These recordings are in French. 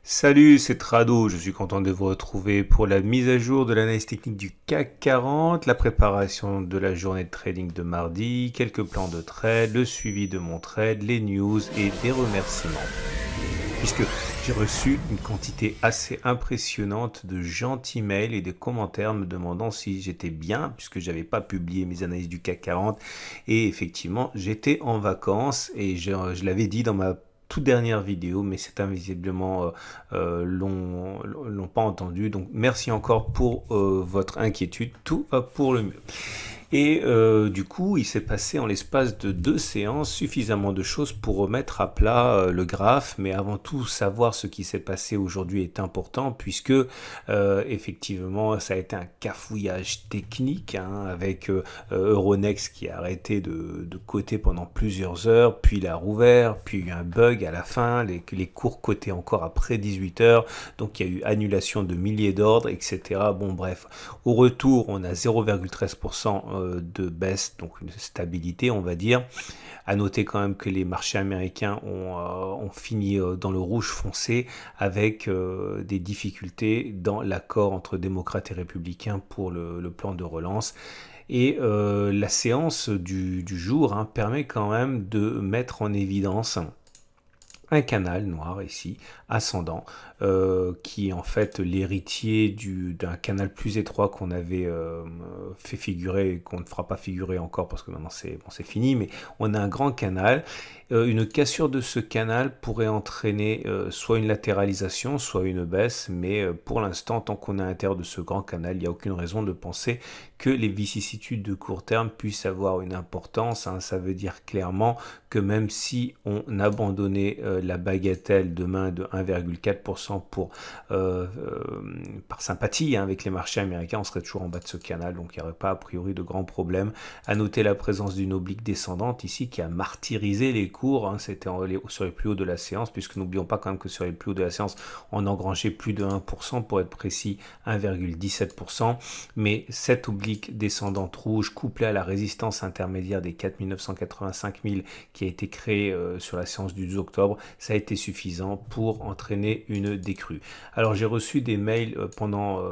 Salut, c'est Trado, je suis content de vous retrouver pour la mise à jour de l'analyse technique du CAC 40, la préparation de la journée de trading de mardi, quelques plans de trade, le suivi de mon trade, les news et des remerciements. Puisque j'ai reçu une quantité assez impressionnante de gentils mails et de commentaires me demandant si j'étais bien, puisque j'avais pas publié mes analyses du CAC 40. Et effectivement, j'étais en vacances et je l'avais dit dans ma toute dernière vidéo, mais c'est invisiblement l'ont pas entendu. Donc merci encore pour votre inquiétude, tout va pour le mieux. Et du coup, il s'est passé en l'espace de 2 séances suffisamment de choses pour remettre à plat le graphe. Mais avant tout, savoir ce qui s'est passé aujourd'hui est important puisque effectivement, ça a été un cafouillage technique hein, avec Euronext qui a arrêté de coter pendant plusieurs heures, puis il a rouvert, puis il y a eu un bug à la fin, les cours cotaient encore après 18 heures, donc il y a eu annulation de milliers d'ordres, etc. Bon bref, au retour, on a 0,13% de baisse, donc une stabilité on va dire. À noter quand même que les marchés américains ont fini dans le rouge foncé avec des difficultés dans l'accord entre démocrates et républicains pour le plan de relance. Et la séance du jour hein, permet quand même de mettre en évidence un canal noir ici, ascendant, qui est en fait l'héritier d'un canal plus étroit qu'on avait fait figurer, qu'on ne fera pas figurer encore parce que maintenant c'est bon, fini, mais on a un grand canal. Une cassure de ce canal pourrait entraîner soit une latéralisation, soit une baisse, mais pour l'instant, tant qu'on est à l'intérieur de ce grand canal, il n'y a aucune raison de penser que les vicissitudes de court terme puissent avoir une importance. Hein. Ça veut dire clairement que même si on abandonnait la bagatelle demain de 1,4% par sympathie hein, avec les marchés américains, on serait toujours en bas de ce canal, donc il n'y aurait pas a priori de grands problèmes. À noter la présence d'une oblique descendante ici qui a martyrisé les cours, hein, c'était sur les plus hauts de la séance, puisque n'oublions pas quand même que sur les plus hauts de la séance, on engrangeait plus de 1%, pour être précis 1,17%, mais cette oblique descendante rouge couplée à la résistance intermédiaire des 4985 000 qui a été créée sur la séance du 12 octobre, ça a été suffisant pour entraîner une décrue. Alors j'ai reçu des mails pendant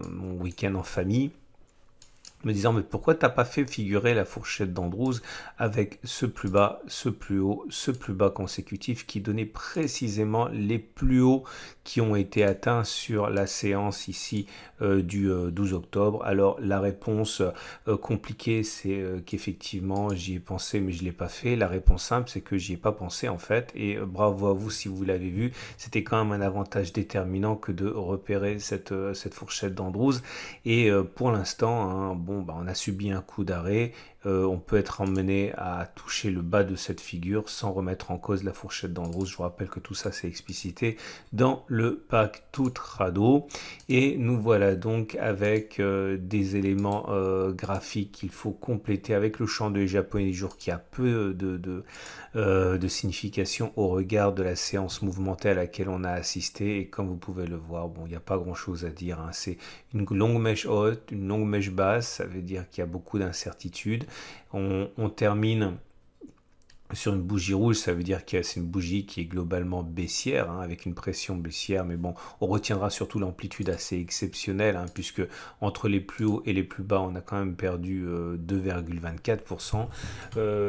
mon week-end en famille me disant mais pourquoi t'as pas fait figurer la fourchette d'Andrews avec ce plus bas, ce plus haut, ce plus bas consécutif qui donnait précisément les plus hauts qui ont été atteints sur la séance ici du 12 octobre. Alors la réponse compliquée c'est qu'effectivement j'y ai pensé mais je l'ai pas fait. La réponse simple c'est que j'y ai pas pensé en fait et bravo à vous si vous l'avez vu. C'était quand même un avantage déterminant que de repérer cette fourchette d'Andrews et pour l'instant hein, bon, bah, on a subi un coup d'arrêt, on peut être emmené à toucher le bas de cette figure sans remettre en cause la fourchette d'Andrews. Je vous rappelle que tout ça c'est explicité dans le pack tout Trado. Et nous voilà donc avec des éléments graphiques qu'il faut compléter avec le champ de japonais du jour qui a peu de signification au regard de la séance mouvementée à laquelle on a assisté. Et comme vous pouvez le voir, bon, il n'y a pas grand chose à dire. Hein. C'est une longue mèche haute, une longue mèche basse, ça veut dire qu'il y a beaucoup d'incertitudes. On termine sur une bougie rouge, ça veut dire que c'est une bougie qui est globalement baissière, hein, avec une pression baissière, mais bon, on retiendra surtout l'amplitude assez exceptionnelle, hein, puisque entre les plus hauts et les plus bas, on a quand même perdu 2,24%,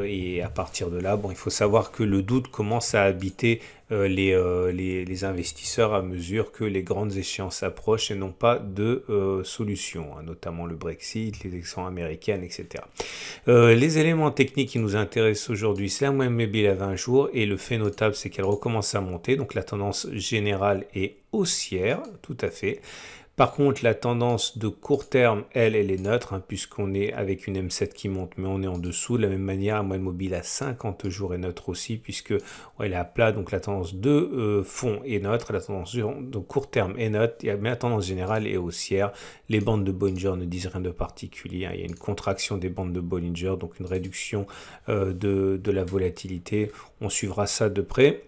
et à partir de là, bon, il faut savoir que le doute commence à habiter les investisseurs à mesure que les grandes échéances approchent et non pas de solutions, hein, notamment le Brexit, les élections américaines, etc. Les éléments techniques qui nous intéressent aujourd'hui, c'est la moyenne mobile à 20 jours et le fait notable, c'est qu'elle recommence à monter, donc la tendance générale est haussière, tout à fait. Par contre, la tendance de court terme, elle est neutre, hein, puisqu'on est avec une M7 qui monte, mais on est en dessous. De la même manière, la moyenne mobile à 50 jours est neutre aussi, puisque elle est à plat, donc la tendance de fond est neutre, la tendance de court terme est neutre, mais la tendance générale est haussière. Les bandes de Bollinger ne disent rien de particulier, hein. Il y a une contraction des bandes de Bollinger, donc une réduction de la volatilité. On suivra ça de près.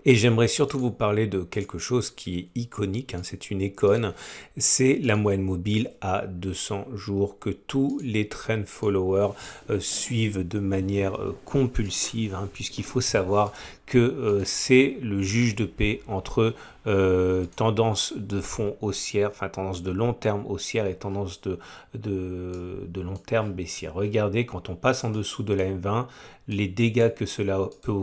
Et j'aimerais surtout vous parler de quelque chose qui est iconique, hein, c'est une icône, c'est la moyenne mobile à 200 jours que tous les trend followers suivent de manière compulsive, hein, puisqu'il faut savoir que c'est le juge de paix entre tendance de fond haussière, enfin tendance de long terme haussière et tendance de long terme baissière. Regardez, quand on passe en dessous de la M20, les dégâts que cela peut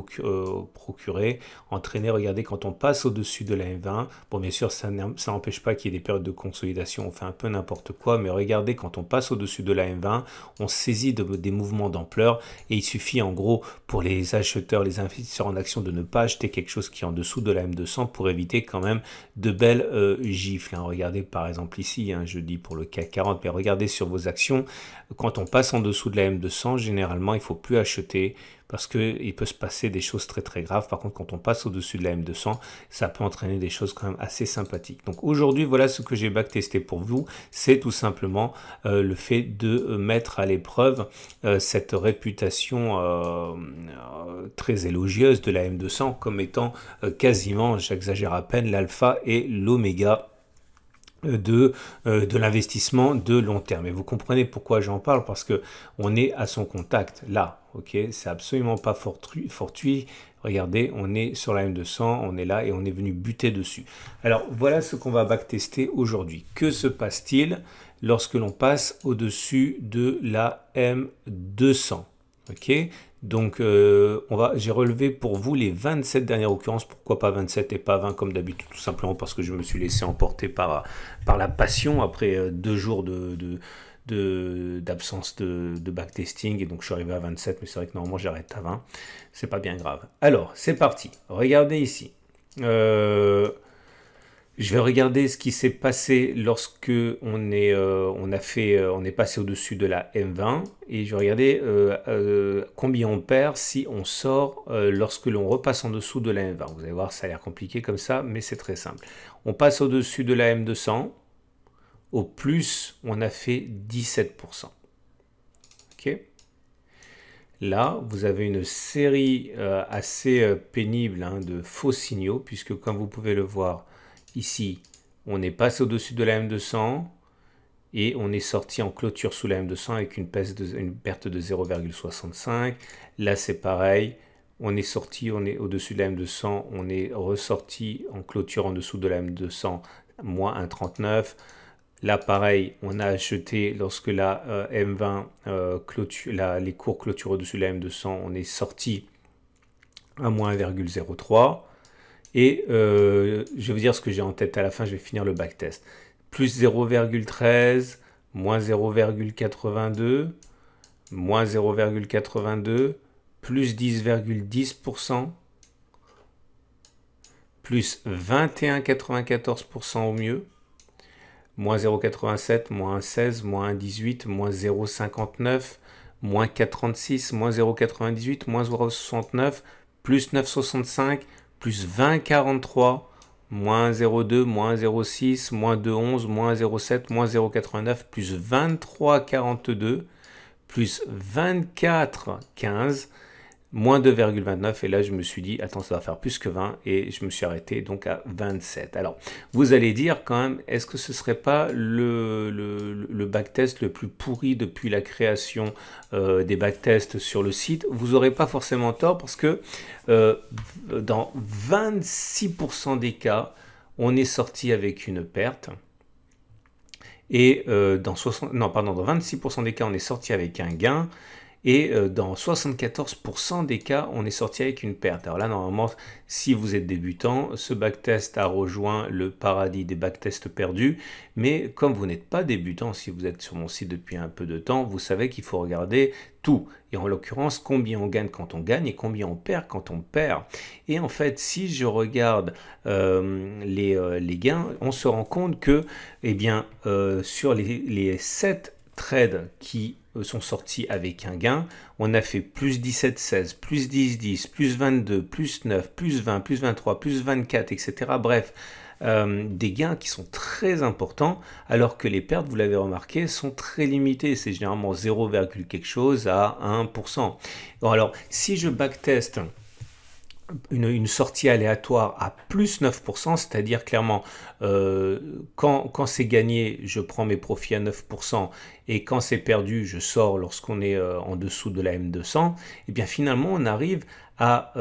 procurer, entraîner. Regardez, quand on passe au-dessus de la M20, bon bien sûr ça n'empêche pas qu'il y ait des périodes de consolidation, on fait un peu n'importe quoi, mais regardez, quand on passe au-dessus de la M20, on saisit des mouvements d'ampleur et il suffit en gros pour les acheteurs, les investisseurs en action de ne pas acheter quelque chose qui est en dessous de la M200 pour éviter quand même de belles gifles. Hein. Regardez par exemple ici, hein, je dis pour le CAC 40, mais regardez sur vos actions, quand on passe en dessous de la M200, généralement il ne faut plus acheter parce qu'il peut se passer des choses très très graves. Par contre, quand on passe au-dessus de la M200, ça peut entraîner des choses quand même assez sympathiques. Donc aujourd'hui, voilà ce que j'ai backtesté pour vous. C'est tout simplement le fait de mettre à l'épreuve cette réputation très élogieuse de la M200 comme étant quasiment, j'exagère à peine, l'alpha et l'oméga de l'investissement de long terme. Et vous comprenez pourquoi j'en parle, parce que on est à son contact là, ok, c'est absolument pas fortuit. Regardez, on est sur la M200, on est là et on est venu buter dessus. Alors voilà ce qu'on va backtester aujourd'hui. Que se passe-t-il lorsque l'on passe au-dessus de la M200? Ok, donc j'ai relevé pour vous les 27 dernières occurrences. Pourquoi pas 27 et pas 20 comme d'habitude? Tout simplement parce que je me suis laissé emporter par la passion après 2 jours d'absence de backtesting, et donc je suis arrivé à 27, mais c'est vrai que normalement j'arrête à 20, c'est pas bien grave. Alors c'est parti, regardez ici. Je vais regarder ce qui s'est passé lorsque on est passé au-dessus de la M20, et je vais regarder combien on perd si on sort lorsque l'on repasse en dessous de la M20. Vous allez voir, ça a l'air compliqué comme ça, mais c'est très simple. On passe au-dessus de la M200, au plus on a fait 17%. Ok. Là, vous avez une série assez pénible de faux signaux, puisque comme vous pouvez le voir, ici, on est passé au-dessus de la M200 et on est sorti en clôture sous la M200 avec une perte de 0,65. Là, c'est pareil. On est sorti, on est au-dessus de la M200, on est ressorti en clôture en dessous de la M200, moins 1,39. Là, pareil, on a acheté lorsque la M20 les cours clôturent au-dessus de la M200, on est sorti à moins 1,03. Et je vais vous dire ce que j'ai en tête à la fin, je vais finir le backtest. Plus 0,13, moins 0,82, moins 0,82, plus 10,10%, plus 21,94% au mieux, moins 0,87, moins 16, moins 1,18, moins 0,59, moins 4,36, moins 0,98, moins 0,69, plus 9,65, plus 20,43, moins 0,2, moins 0,6, moins 2,11, moins 0,7, moins 0,89, plus 23,42, plus 24,15, moins 2,29, et là je me suis dit, attends, ça va faire plus que 20, et je me suis arrêté donc à 27. Alors, vous allez dire quand même, est-ce que ce serait pas le backtest le plus pourri depuis la création des backtests sur le site? Vous n'aurez pas forcément tort, parce que dans 26% des cas, on est sorti avec une perte. Et dans 26% des cas, on est sorti avec un gain. Et dans 74% des cas, on est sorti avec une perte. Alors là, normalement, si vous êtes débutant, ce backtest a rejoint le paradis des backtests perdus. Mais comme vous n'êtes pas débutant, si vous êtes sur mon site depuis un peu de temps, vous savez qu'il faut regarder tout. Et en l'occurrence, combien on gagne quand on gagne et combien on perd quand on perd. Et en fait, si je regarde les gains, on se rend compte que, eh bien, sur les 7 trades qui sont sortis avec un gain, on a fait plus 17,16, plus 10,10, plus 22, plus 9, plus 20, plus 23, plus 24, etc. Bref, des gains qui sont très importants, alors que les pertes, vous l'avez remarqué, sont très limitées. C'est généralement 0, quelque chose à 1%. Bon, alors, si je backteste une sortie aléatoire à plus 9%, c'est-à-dire clairement quand c'est gagné, je prends mes profits à 9%, et quand c'est perdu, je sors lorsqu'on est en dessous de la M200, et bien finalement on arrive à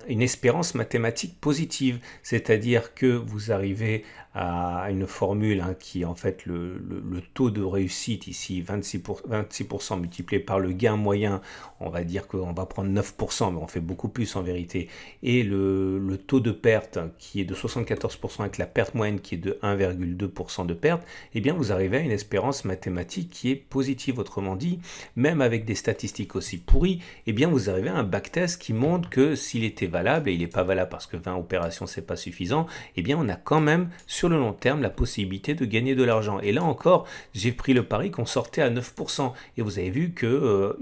une espérance mathématique positive, c'est-à-dire que vous arrivez à une formule qui est en fait le taux de réussite ici, 26% multiplié par le gain moyen, on va dire qu'on va prendre 9%, mais on fait beaucoup plus en vérité, et le taux de perte qui est de 74% avec la perte moyenne qui est de 1,2% de perte, eh bien vous arrivez à une espérance mathématique qui est positive. Autrement dit, même avec des statistiques aussi pourries, eh bien vous arrivez à un backtest qui montre que s'il était valable, et il n'est pas valable parce que 20 opérations c'est pas suffisant, eh bien on a quand même sur le long terme la possibilité de gagner de l'argent. Et là encore, j'ai pris le pari qu'on sortait à 9%. Et vous avez vu que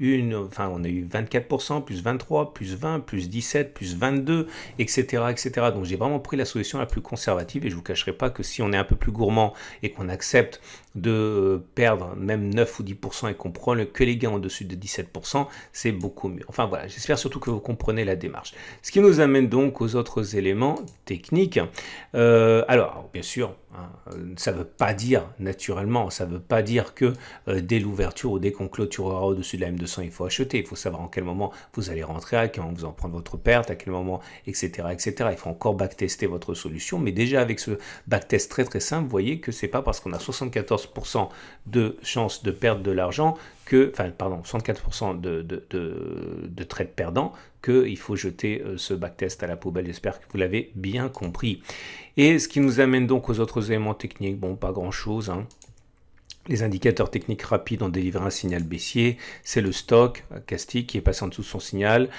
on a eu 24%, plus 23, plus 20, plus 17, plus 22, etc. etc. Donc j'ai vraiment pris la solution la plus conservative et je ne vous cacherai pas que si on est un peu plus gourmand et qu'on accepte de perdre même 9 ou 10% et qu'on prend que les gains au-dessus de 17%, c'est beaucoup mieux. Enfin voilà, j'espère surtout que vous comprenez la démarche. Ce qui nous amène donc aux autres éléments techniques. Alors, bien sûr, ça ne veut pas dire, naturellement, ça ne veut pas dire que dès l'ouverture ou dès qu'on clôturera au-dessus de la M200, il faut acheter. Il faut savoir en quel moment vous allez rentrer, à quel moment vous en prendre votre perte, à quel moment, etc., etc. Il faut encore backtester votre solution. Mais déjà, avec ce backtest très très simple, vous voyez que ce n'est pas parce qu'on a 74% de chance de perdre de l'argent que, enfin, pardon, 64% de trades perdants, qu'il faut jeter ce backtest à la poubelle. J'espère que vous l'avez bien compris. Et ce qui nous amène donc aux autres éléments techniques, bon, pas grand-chose, hein. Les indicateurs techniques rapides ont délivré un signal baissier, c'est le stock Castic qui est passé en dessous de son signal,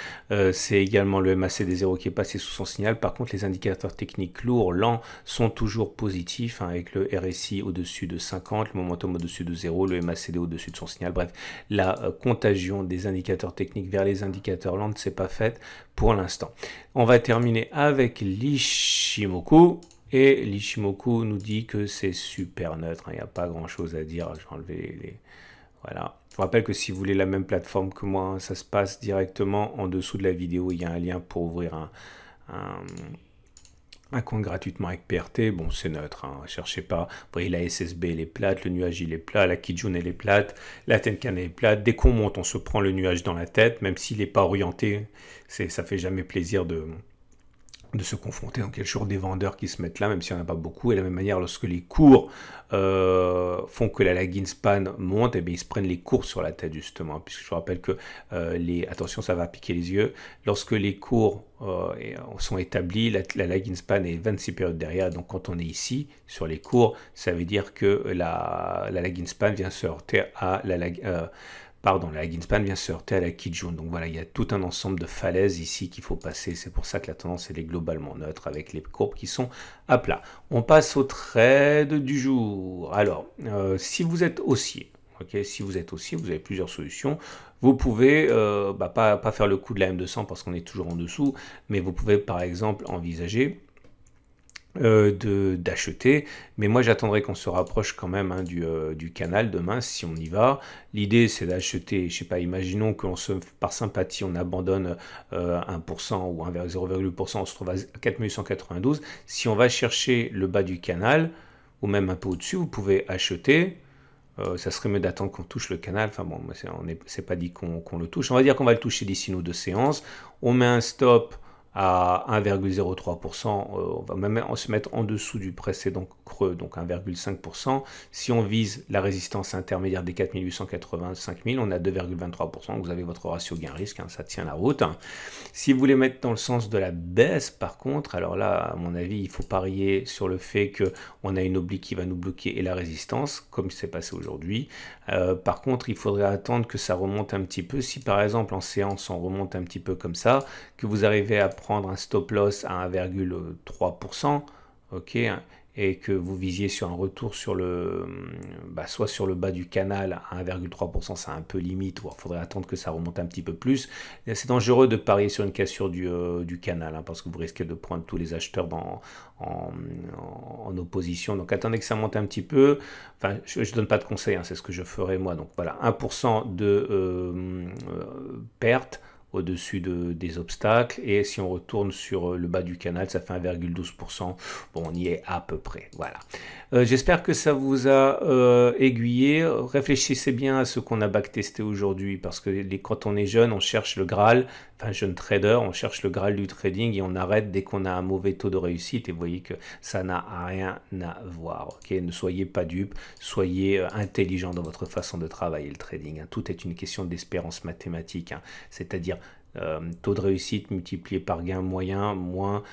c'est également le MACD0 qui est passé sous son signal. Par contre, les indicateurs techniques lourds, lents, sont toujours positifs, avec le RSI au-dessus de 50, le momentum au-dessus de 0, le MACD au-dessus de son signal. Bref, la contagion des indicateurs techniques vers les indicateurs lents ne s'est pas faite pour l'instant. On va terminer avec l'Ishimoku. Et l'Ishimoku nous dit que c'est super neutre, il n'y a pas grand chose à dire. Je vais enlever les... Voilà. Je vous rappelle que si vous voulez la même plateforme que moi, ça se passe directement en dessous de la vidéo. Il y a un lien pour ouvrir un compte gratuitement avec PRT. Bon, c'est neutre, hein, cherchez pas. Vous voyez, la SSB elle est plate, le nuage il est plat, la Kijun elle est plate, la Tenkan elle est plate. Dès qu'on monte, on se prend le nuage dans la tête, même s'il n'est pas orienté. Ça fait jamais plaisir de se confronter. Donc il y a toujours des vendeurs qui se mettent là, même s'il n'y en a pas beaucoup. Et de la même manière, lorsque les cours font que la lagging span monte, et bien ils se prennent les cours sur la tête justement. Puisque je vous rappelle que attention, ça va piquer les yeux. Lorsque les cours sont établis, la lagging span est 26 périodes derrière. Donc quand on est ici sur les cours, ça veut dire que la lagging span vient se heurter à la lagging span vient se heurter à la Kijun. Donc voilà, il y a tout un ensemble de falaises ici qu'il faut passer. C'est pour ça que la tendance elle est globalement neutre avec les courbes qui sont à plat. On passe au trade du jour. Alors, si vous êtes haussier, si vous êtes haussier, vous avez plusieurs solutions. Vous pouvez pas faire le coup de la M200 parce qu'on est toujours en dessous, mais vous pouvez par exemple envisager d'acheter, mais moi j'attendrai qu'on se rapproche quand même du canal demain si on y va. L'idée c'est d'acheter, je sais pas, imaginons qu'on par sympathie on abandonne 1% ou 0,8%, on se trouve à 4192. Si on va chercher le bas du canal ou même un peu au-dessus, vous pouvez acheter. Ça serait mieux d'attendre qu'on touche le canal. Enfin bon, c'est pas dit qu'on le touche. On va dire qu'on va le toucher d'ici nos 2 séances. On met un stop à 1,03%, on va même se mettre en dessous du précédent creux, donc 1,5%. Si on vise la résistance intermédiaire des 4880, 5000, on a 2,23%, vous avez votre ratio gain-risque, ça tient la route. Si vous voulez mettre dans le sens de la baisse, par contre, alors là, à mon avis, il faut parier sur le fait qu'on a une oblique qui va nous bloquer et la résistance, comme c'est passé aujourd'hui. Par contre, il faudrait attendre que ça remonte un petit peu. Si par exemple en séance, on remonte un petit peu comme ça, que vous arrivez à prendre un stop loss à 1,3%, ok, et que vous visiez sur un retour sur soit sur le bas du canal à 1,3%, c'est un peu limite, il faudrait attendre que ça remonte un petit peu plus. C'est dangereux de parier sur une cassure du canal, parce que vous risquez de prendre tous les acheteurs en opposition. Donc attendez que ça monte un petit peu. Enfin, je ne donne pas de conseils, c'est ce que je ferai moi. Donc voilà, 1% de perte au-dessus des obstacles, et si on retourne sur le bas du canal, ça fait 1,12%. Bon, on y est à peu près, voilà. J'espère que ça vous a aiguillé. Réfléchissez bien à ce qu'on a backtesté aujourd'hui, parce que quand on est jeune, on cherche le Graal, un jeune trader, on cherche le Graal du trading et on arrête dès qu'on a un mauvais taux de réussite. Et vous voyez que ça n'a rien à voir. Ok, ne soyez pas dupes, soyez intelligent dans votre façon de travailler le trading, hein. Tout est une question d'espérance mathématique, hein. C'est-à-dire taux de réussite multiplié par gain moyen moins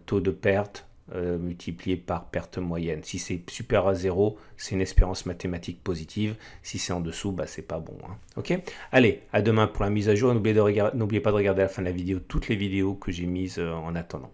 taux de perte multiplié par perte moyenne. Si c'est super à 0, c'est une espérance mathématique positive. Si c'est en dessous, bah, c'est pas bon, hein. Ok. Allez, à demain pour la mise à jour. N'oubliez pas de regarder à la fin de la vidéo toutes les vidéos que j'ai mises en attendant.